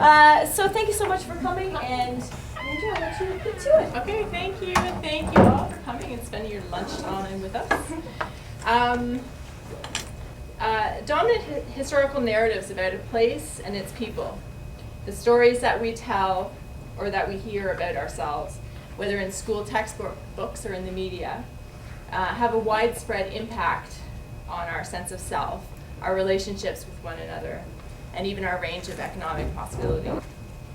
So thank you so much for coming, and Andrea, I'll let you get to it. Okay, thank you, and thank you all for coming and spending your lunchtime with us. Dominant historical narratives about a place and its people, the stories that we tell or that we hear about ourselves, whether in school textbooks or in the media, have a widespread impact on our sense of self, our relationships with one another, and even our range of economic possibility.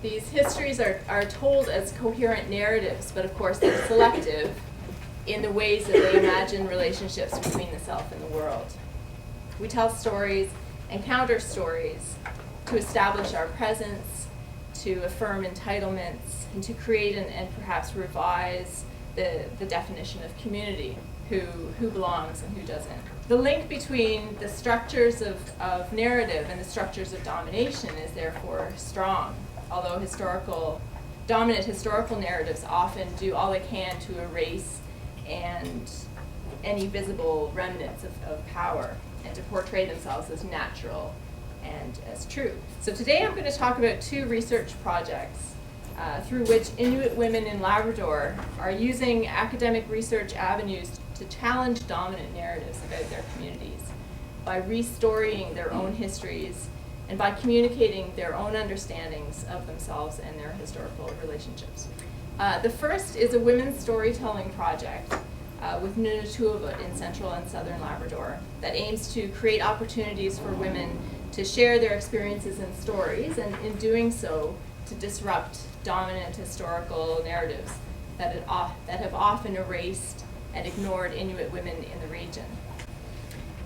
These histories are told as coherent narratives, but of course they're selective in the ways that they imagine relationships between the self and the world. We tell stories and counter stories to establish our presence, to affirm entitlements, and to create and perhaps revise the definition of community, who belongs and who doesn't. The link between the structures of narrative and the structures of domination is therefore strong, although dominant historical narratives often do all they can to erase any visible remnants of power and to portray themselves as natural and as true. So today I'm going to talk about two research projects through which Inuit women in Labrador are using academic research avenues to challenge dominant narratives about their communities by restorying their own histories and by communicating their own understandings of themselves and their historical relationships. The first is a women's storytelling project with Nunatuavut in central and southern Labrador that aims to create opportunities for women to share their experiences and stories, and in doing so, to disrupt dominant historical narratives that have often erased and ignored Inuit women in the region.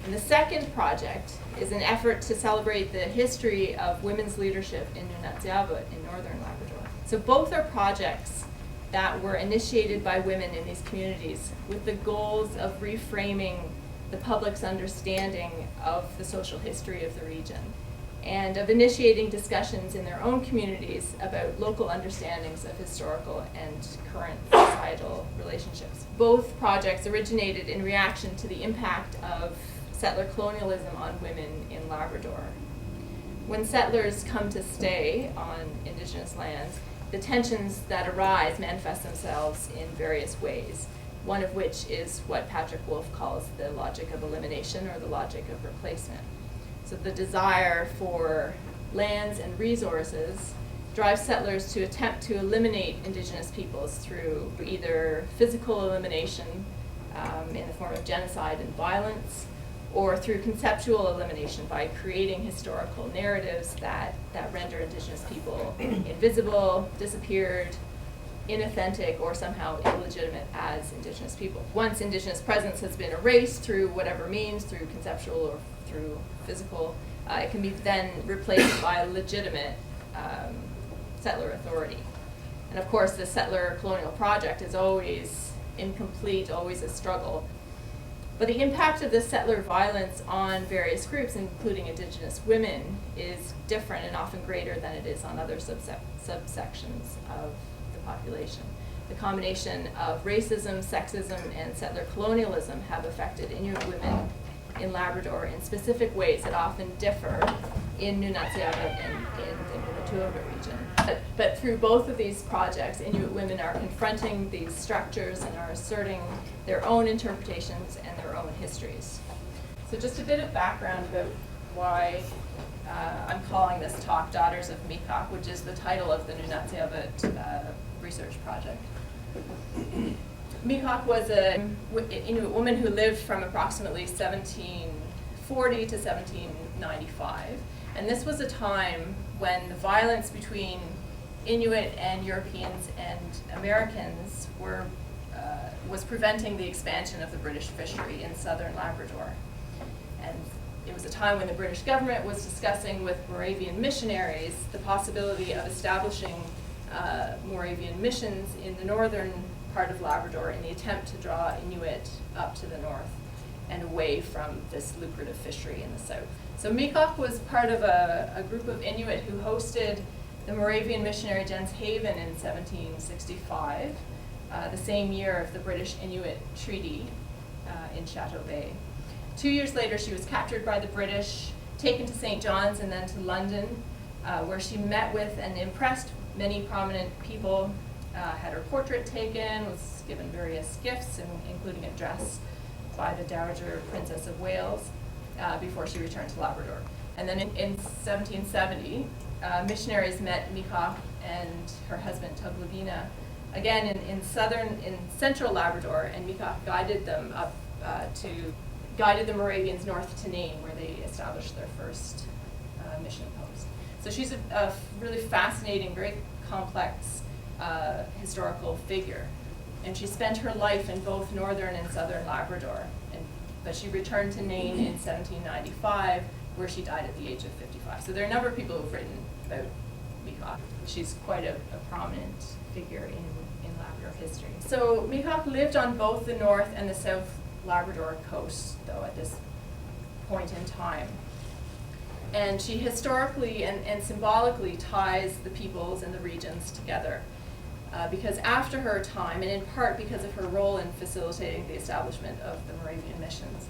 And the second project is an effort to celebrate the history of women's leadership in Nunatuavut in northern Labrador. So both are projects that were initiated by women in these communities with the goals of reframing the public's understanding of the social history of the region and of initiating discussions in their own communities about local understandings of historical and current societal relationships. Both projects originated in reaction to the impact of settler colonialism on women in Labrador. When settlers come to stay on Indigenous lands, the tensions that arise manifest themselves in various ways, one of which is what Patrick Wolfe calls the logic of elimination or the logic of replacement. So the desire for lands and resources drives settlers to attempt to eliminate Indigenous peoples through either physical elimination in the form of genocide and violence, or through conceptual elimination by creating historical narratives that render Indigenous people invisible, disappeared, inauthentic, or somehow illegitimate as Indigenous people. Once Indigenous presence has been erased through whatever means, through conceptual or through physical, it can be then replaced by legitimate settler authority. And of course, the settler-colonial project is always incomplete, always a struggle. But the impact of this settler violence on various groups, including Indigenous women, is different and often greater than it is on other subsections of the population. The combination of racism, sexism, and settler colonialism have affected Inuit women in Labrador in specific ways that often differ in Nunatuavut and in the Nunatuavut region. But through both of these projects, Inuit women are confronting these structures and are asserting their own interpretations and their own histories. So just a bit of background about why I'm calling this talk Daughters of Mikak, which is the title of the Nunatuavut research project. Mikak was an Inuit woman who lived from approximately 1740 to 1795. And this was a time when the violence between Inuit and Europeans and Americans was preventing the expansion of the British fishery in southern Labrador. And it was a time when the British government was discussing with Moravian missionaries the possibility of establishing Moravian missions in the northern part of Labrador in the attempt to draw Inuit up to the north and away from this lucrative fishery in the south. So Mikak was part of a group of Inuit who hosted the Moravian missionary Jens Haven in 1765, the same year of the British-Inuit Treaty in Chateau Bay. 2 years later, she was captured by the British, taken to St. John's and then to London, where she met with and impressed many prominent people, had her portrait taken, was given various gifts, including a dress by the Dowager Princess of Wales, before she returned to Labrador. And then in 1770, missionaries met Mikak and her husband Tuglabina, again in central Labrador, and Mikak guided them up guided the Moravians north to Nain, where they established their first mission post. So she's a really fascinating, very complex historical figure. And she spent her life in both northern and southern Labrador. But she returned to Nain in 1795, where she died at the age of 55. So there are a number of people who've written about Mikak. She's quite a prominent figure in Labrador history. So Mikak lived on both the north and the south Labrador coast, though, at this point in time. And she historically and symbolically ties the peoples and the regions together. Because after her time, and in part because of her role in facilitating the establishment of the Moravian missions,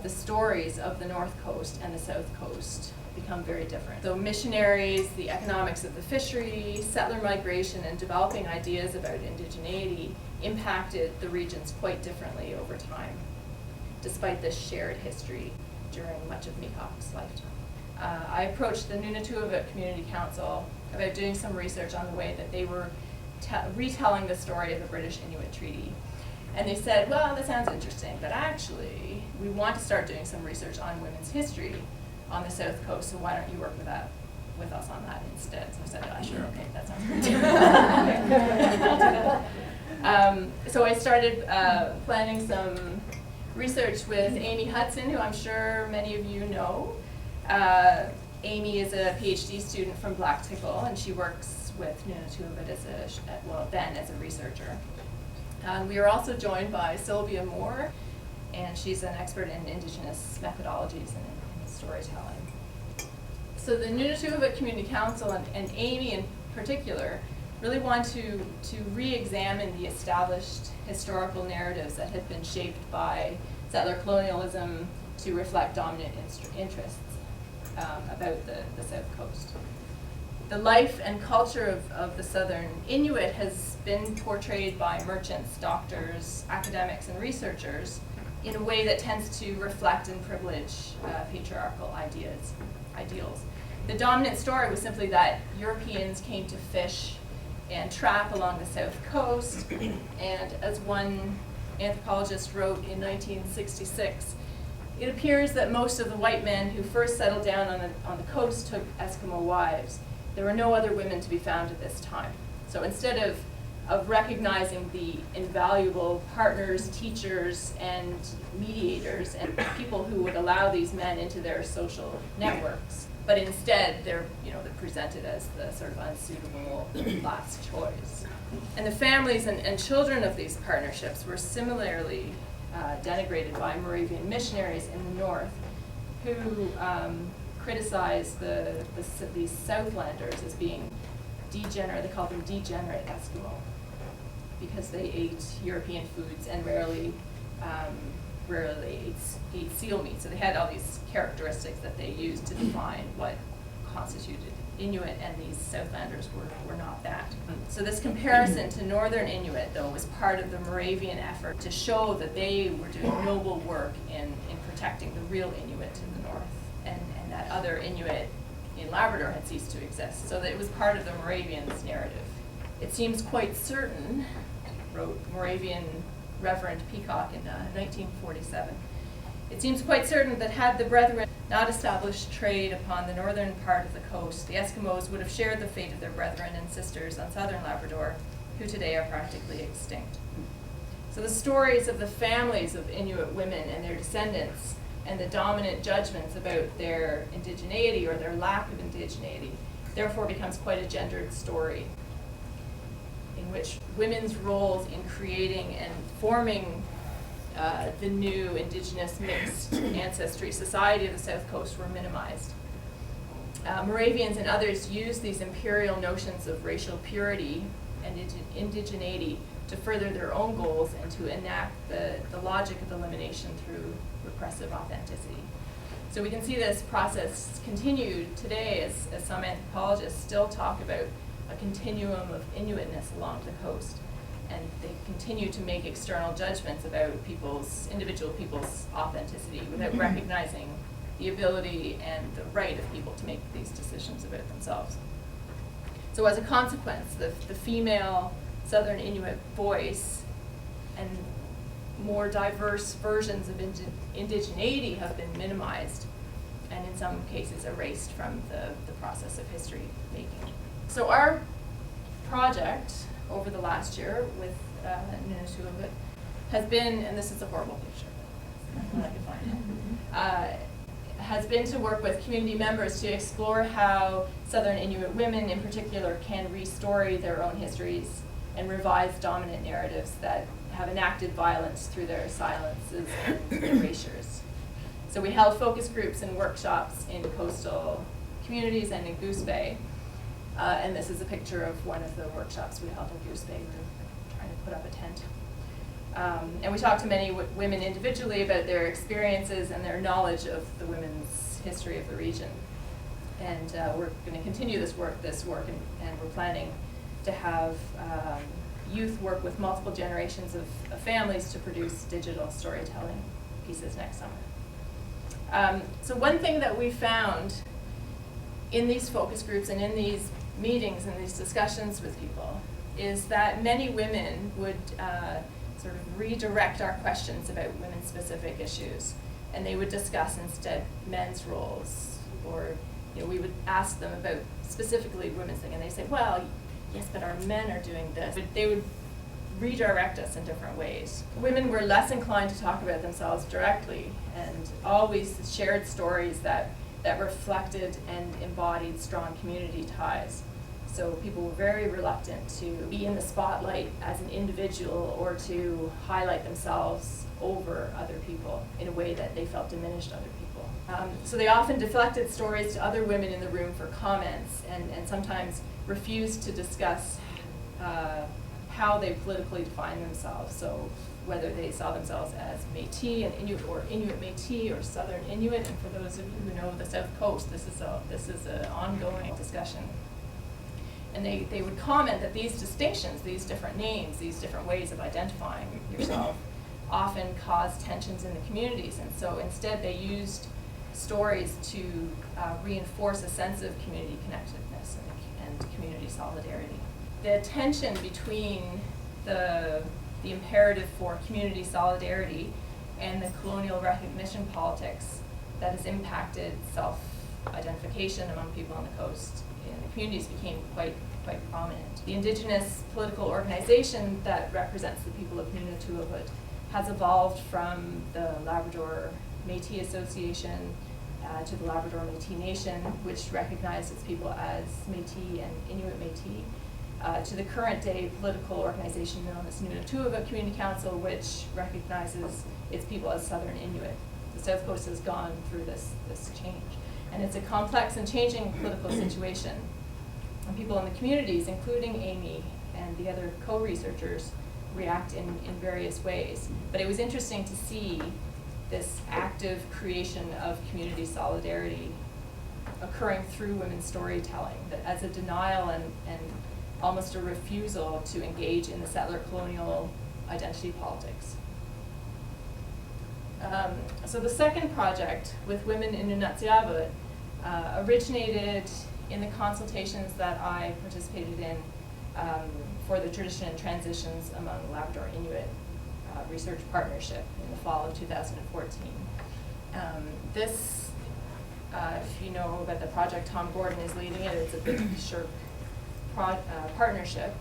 the stories of the North Coast and the South Coast become very different. So missionaries, the economics of the fishery, settler migration, and developing ideas about indigeneity impacted the regions quite differently over time, despite this shared history during much of Mikak's lifetime. I approached the Nunatuavut Community Council about doing some research on the way that they were retelling the story of the British Inuit Treaty. And they said, well, that sounds interesting, but actually, we want to start doing some research on women's history on the South Coast, so why don't you work with us on that instead? So I said, sure, okay, that sounds great. So I started planning some research with Amy Hudson, who I'm sure many of you know. Amy is a PhD student from Black Tickle, and she works with Nunatuavut as a researcher. We are also joined by Sylvia Moore, and she's an expert in Indigenous methodologies and in storytelling. So the Nunatuavut Community Council and Amy in particular really want to re-examine the established historical narratives that had been shaped by settler-colonialism to reflect dominant interests about the South Coast. The life and culture of the Southern Inuit has been portrayed by merchants, doctors, academics, and researchers in a way that tends to reflect and privilege patriarchal ideals. The dominant story was simply that Europeans came to fish and trap along the South Coast, and as one anthropologist wrote in 1966, it appears that most of the white men who first settled down on the coast took Eskimo wives. There were no other women to be found at this time. So instead of recognizing the invaluable partners, teachers, and mediators, and people who would allow these men into their social networks, but instead they're presented as the sort of unsuitable last choice. And the families and children of these partnerships were similarly denigrated by Moravian missionaries in the north, who criticized these Southlanders as being degenerate. They called them degenerate Eskimo because they ate European foods and rarely ate seal meat. So they had all these characteristics that they used to define what constituted Inuit, and these Southlanders were not that. So this comparison to Northern Inuit, though, was part of the Moravian effort to show that they were doing noble work in protecting the real Inuit to the north, and that other Inuit in Labrador had ceased to exist. So that it was part of the Moravians' narrative. It seems quite certain, wrote Moravian Reverend Peacock in 1947, it seems quite certain that had the brethren not established trade upon the northern part of the coast, the Eskimos would have shared the fate of their brethren and sisters on southern Labrador, who today are practically extinct. So the stories of the families of Inuit women and their descendants, and the dominant judgments about their indigeneity or their lack of indigeneity, therefore becomes quite a gendered story, in which women's roles in creating and forming the new indigenous mixed ancestry society of the South Coast were minimized. Moravians and others used these imperial notions of racial purity and indigeneity to further their own goals and to enact the logic of elimination through repressive authenticity. So we can see this process continue today as some anthropologists still talk about a continuum of Inuitness along the coast. And they continue to make external judgments about individual people's authenticity without recognizing the ability and the right of people to make these decisions about themselves. So as a consequence, the female Southern Inuit voice and more diverse versions of indigeneity have been minimized and in some cases erased from the process of history making. So our project over the last year with Nunatuavut has been, and this is a horrible picture, but that's what I could find, has been to work with community members to explore how Southern Inuit women in particular can restory their own histories and revise dominant narratives that have enacted violence through their silences and erasures. So we held focus groups and workshops in coastal communities and in Goose Bay. And this is a picture of one of the workshops we held in Goose Bay. We were trying to put up a tent. And we talked to many women individually about their experiences and their knowledge of the women's history of the region. And we're going to continue this work, and we're planning to have youth work with multiple generations of families to produce digital storytelling pieces next summer. So one thing that we found in these focus groups and in these meetings and these discussions with people is that many women would sort of redirect our questions about women-specific issues, and they would discuss instead men's roles, or we would ask them about specifically women's things, and they say, well, yes, but our men are doing this. But they would redirect us in different ways. Women were less inclined to talk about themselves directly and always shared stories that reflected and embodied strong community ties. So people were very reluctant to be in the spotlight as an individual or to highlight themselves over other people in a way that they felt diminished other people. So they often deflected stories to other women in the room for comments and sometimes refused to discuss how they politically define themselves. So whether they saw themselves as Métis and Inuit, or Inuit Métis, or Southern Inuit. And for those of you who know the South Coast, this is an ongoing discussion. And they would comment that these distinctions, these different names, these different ways of identifying yourself often cause tensions in the communities. And so instead they used stories to reinforce a sense of community connectedness and community solidarity. The tension between the imperative for community solidarity and the colonial recognition politics that has impacted self-identification among people on the coast and the communities became quite prominent. The Indigenous political organization that represents the people of Nunatuavut has evolved from the Labrador Métis Association to the Labrador Métis Nation, which recognizes its people as Métis and Inuit Métis, to the current day political organization known as Nunatuavut Community Council, which recognizes its people as Southern Inuit. The South Coast has gone through this change. And it's a complex and changing political situation. And people in the communities, including Amy and the other co-researchers, react in various ways. But it was interesting to see this active creation of community solidarity occurring through women's storytelling, that as a denial and almost a refusal to engage in the settler-colonial identity politics. So the second project with women in Nunatsiavut originated in the consultations that I participated in for the Tradition and Transitions among Labrador Inuit Research Partnership in the fall of 2014. This, if you know about the project, Tom Gordon is leading it. It's a big SHRP partnership.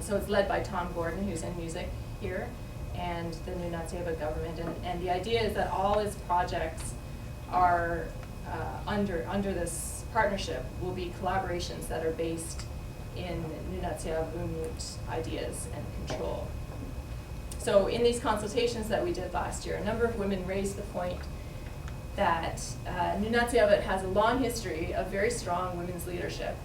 So it's led by Tom Gordon, who's in music here, and the Nunatsiavut government. And the idea is that all its projects are under this partnership will be collaborations that are based in Nunatsiavut ideas and control. So in these consultations that we did last year, a number of women raised the point that Nunatsiavut has a long history of very strong women's leadership,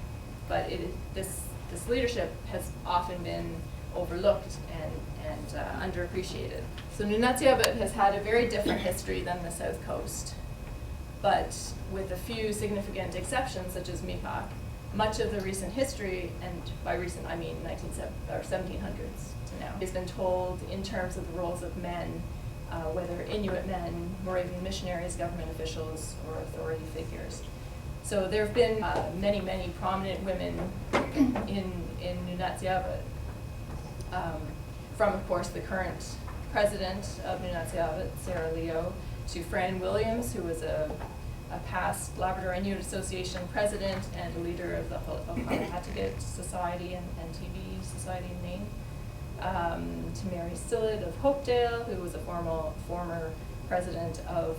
but this leadership has often been overlooked and underappreciated. So Nunatsiavut has had a very different history than the South Coast. but with a few significant exceptions, such as Mikak, much of the recent history, and by recent I mean 1700s to now, has been told in terms of the roles of men, whether Inuit men, Moravian missionaries, government officials, or authority figures. So there have been many prominent women in Nunatsiavut, from, of course, the current president of Nunatsiavut, Sarah Leo, to Fran Williams, who was a past Labrador Inuit Association president and a leader of the Okanahatigat Society and TV Society in Maine, to Mary Sillett of Hopedale, who was a former president of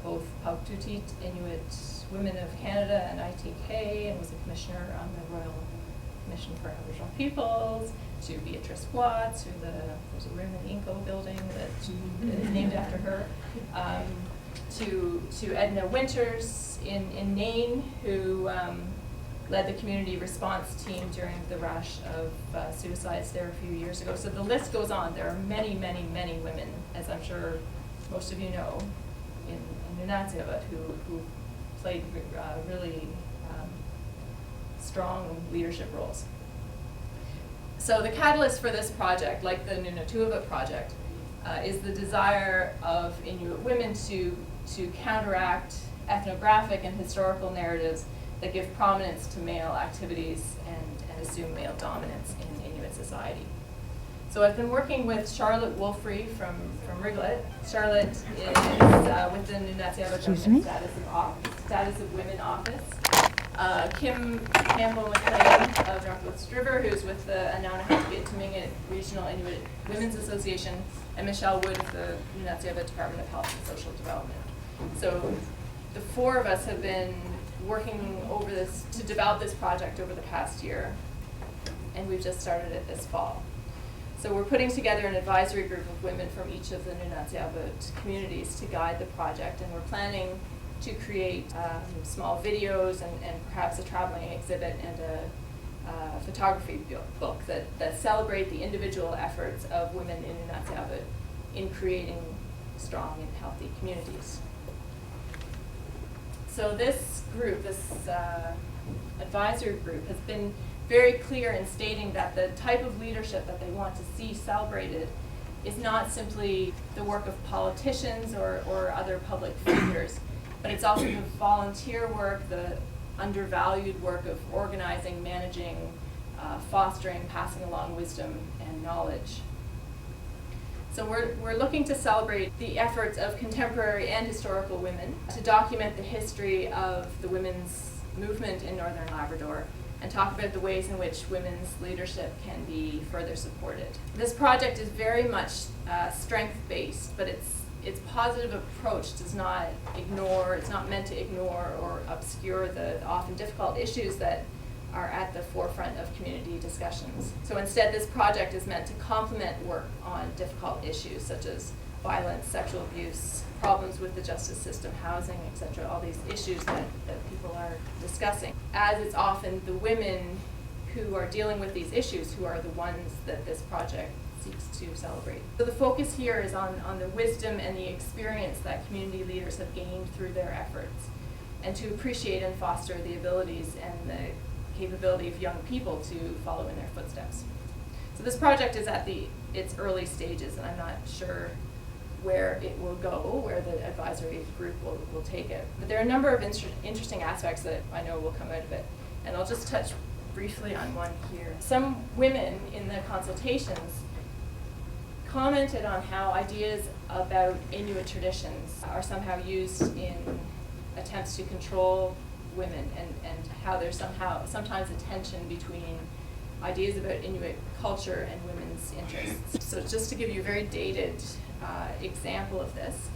both Pauktutit Inuit Women of Canada and ITK, and was a commissioner on the Royal Commission for Aboriginal Peoples, to Beatrice Watts, who there's a room in the Inco building that is named after her, to Edna Winters in Nain, who led the community response team during the rash of suicides there a few years ago. So the list goes on. There are many women, as I'm sure most of you know, in Nunatsiavut who played really strong leadership roles. So the catalyst for this project, like the Nunatuavut project, is the desire of Inuit women to counteract ethnographic and historical narratives that give prominence to male activities and assume male dominance in Inuit society. So I've been working with Charlotte Wolfrey from Riglet. Charlotte is with the Nunatsiavut Government Status of Women Office. Kim Campbell-McLean of Northwest River, who's with the Anunahatigat-Tumingit Regional Inuit Women's Association, and Michelle Wood of the Nunatsiavut Department of Health and Social Development. So the four of us have been working over this to develop this project over the past year, and we've just started it this fall. So we're putting together an advisory group of women from each of the Nunatsiavut communities to guide the project, and we're planning to create small videos and perhaps a traveling exhibit and a photography book that celebrate the individual efforts of women in Nunatsiavut in creating strong and healthy communities. So this group, this advisory group, has been very clear in stating that the type of leadership that they want to see celebrated is not simply the work of politicians or other public figures, but it's also the volunteer work, the undervalued work of organizing, managing, fostering, passing along wisdom and knowledge. So we're looking to celebrate the efforts of contemporary and historical women to document the history of the women's movement in Northern Labrador and talk about the ways in which women's leadership can be further supported. This project is very much strength-based, but its positive approach does not ignore, it's not meant to ignore or obscure the often difficult issues that are at the forefront of community discussions. So instead, this project is meant to complement work on difficult issues such as violence, sexual abuse, problems with the justice system, housing, etc., all these issues that people are discussing. As it's often the women who are dealing with these issues who are the ones that this project seeks to celebrate. So the focus here is on the wisdom and the experience that community leaders have gained through their efforts, and to appreciate and foster the abilities and the capability of young people to follow in their footsteps. So this project is at its early stages, and I'm not sure where it will go, where the advisory group will take it. But there are a number of interesting aspects that I know will come out of it, and I'll just touch briefly on one here. Some women in the consultations commented on how ideas about Inuit traditions are somehow used in attempts to control women, and how there's sometimes a tension between ideas about Inuit culture and women's interests. So just to give you a very dated example of this,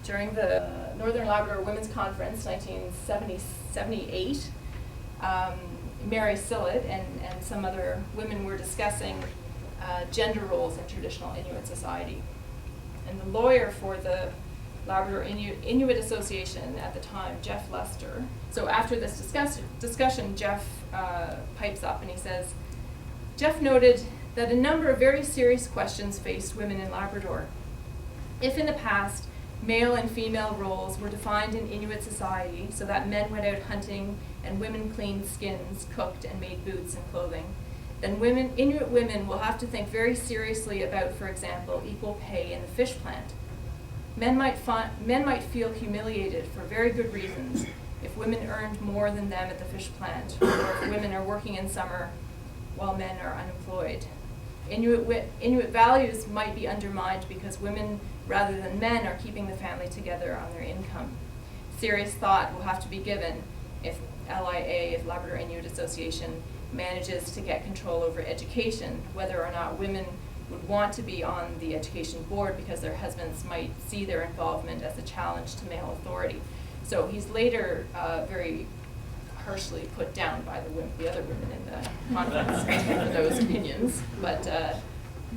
during the Northern Labrador Women's Conference, 1978, Mary Sillett and some other women were discussing gender roles in traditional Inuit society. And the lawyer for the Labrador Inuit Association at the time, Jeff Lester. So after this discussion, Jeff pipes up and he says, Jeff noted that a number of very serious questions faced women in Labrador. If in the past, Male and female roles were defined in Inuit society so that men went out hunting and women cleaned skins, cooked, and made boots and clothing. Then Inuit women will have to think very seriously about, for example, equal pay in the fish plant. Men might feel humiliated for very good reasons if women earned more than them at the fish plant, or if women are working in summer while men are unemployed. Inuit values might be undermined because women, rather than men, are keeping the family together on their income. Serious thought will have to be given if LIA, if Labrador Inuit Association, manages to get control over education, whether or not women would want to be on the education board because their husbands might see their involvement as a challenge to male authority. So he's later very harshly put down by the other women in the conference for those opinions. But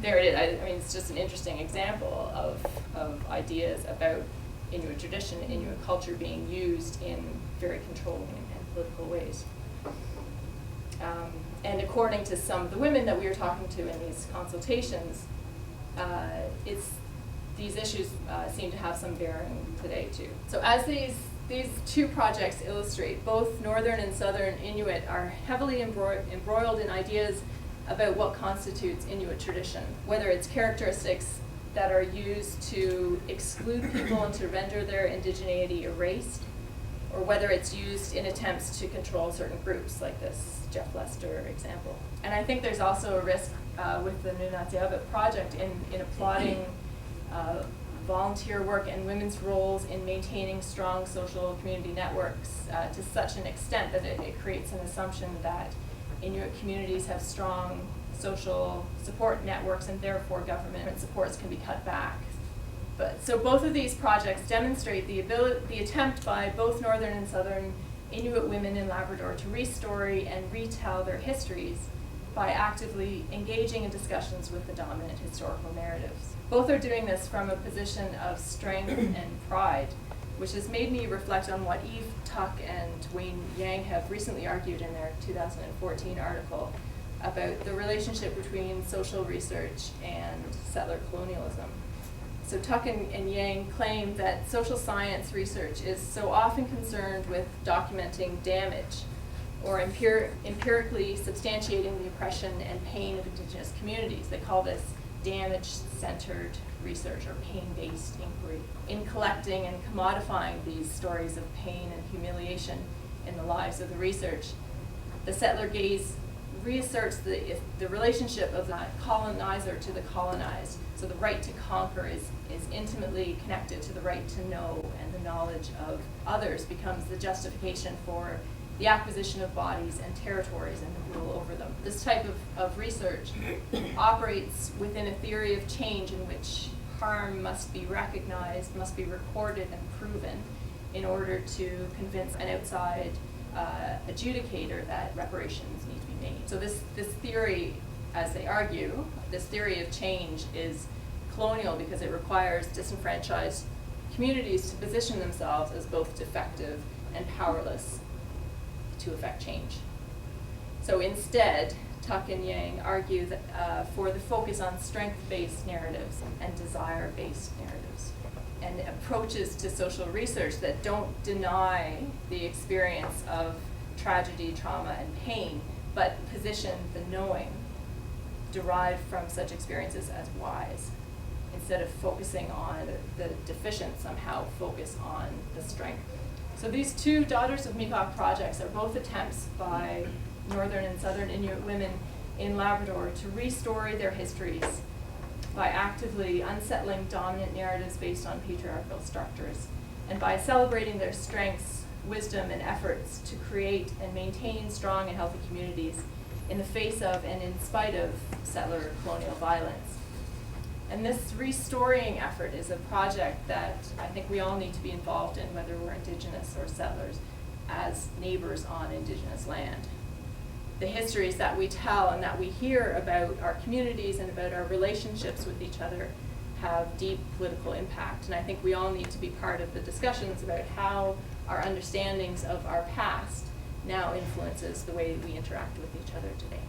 there it is. I mean, it's just an interesting example of ideas about Inuit tradition, Inuit culture being used in very controlling and political ways. And according to some of the women that we were talking to in these consultations, these issues seem to have some bearing today too. So as these two projects illustrate, both Northern and Southern Inuit are heavily embroiled in ideas about what constitutes Inuit tradition, whether it's characteristics that are used to exclude people and to render their indigeneity erased, or whether it's used in attempts to control certain groups, like this Jeff Lester example. And I think there's also a risk with the Nunatsiavut project in applauding volunteer work and women's roles in maintaining strong social community networks to such an extent that it creates an assumption that Inuit communities have strong social support networks and therefore government supports can be cut back. So both of these projects demonstrate the attempt by both Northern and Southern Inuit women in Labrador to restory and retell their histories by actively engaging in discussions with the dominant historical narratives. Both are doing this from a position of strength and pride, which has made me reflect on what Eve Tuck and Wayne Yang have recently argued in their 2014 article about the relationship between social research and settler colonialism. So Tuck and Yang claim that social science research is so often concerned with documenting damage or empirically substantiating the oppression and pain of Indigenous communities. They call this damage-centered research or pain-based inquiry. In collecting and commodifying these stories of pain and humiliation in the lives of the research, the settler gaze reasserts the relationship of the colonizer to the colonized. So the right to conquer is intimately connected to the right to know, and the knowledge of others becomes the justification for the acquisition of bodies and territories and the rule over them. This type of research operates within a theory of change in which harm must be recognized, must be recorded and proven in order to convince an outside adjudicator that reparations need to be made. So this theory, as they argue, this theory of change is colonial because it requires disenfranchised communities to position themselves as both defective and powerless to effect change. So instead, Tuck and Yang argue that, for the focus on strength-based narratives and desire-based narratives, and approaches to social research that don't deny the experience of tragedy, trauma, and pain, but position the knowing derived from such experiences as wise. Instead of focusing on the deficient, somehow focus on the strength. So these two Daughters of Mikak projects are both attempts by Northern and Southern Inuit women in Labrador to restory their histories by actively unsettling dominant narratives based on patriarchal structures, and by celebrating their strengths, wisdom, and efforts to create and maintain strong and healthy communities in the face of and in spite of settler colonial violence. And this restoring effort is a project that I think we all need to be involved in, whether we're Indigenous or settlers, as neighbors on Indigenous land. The histories that we tell and that we hear about our communities and about our relationships with each other have deep political impact. And I think we all need to be part of the discussions about how our understandings of our past now influences the way we interact with each other today.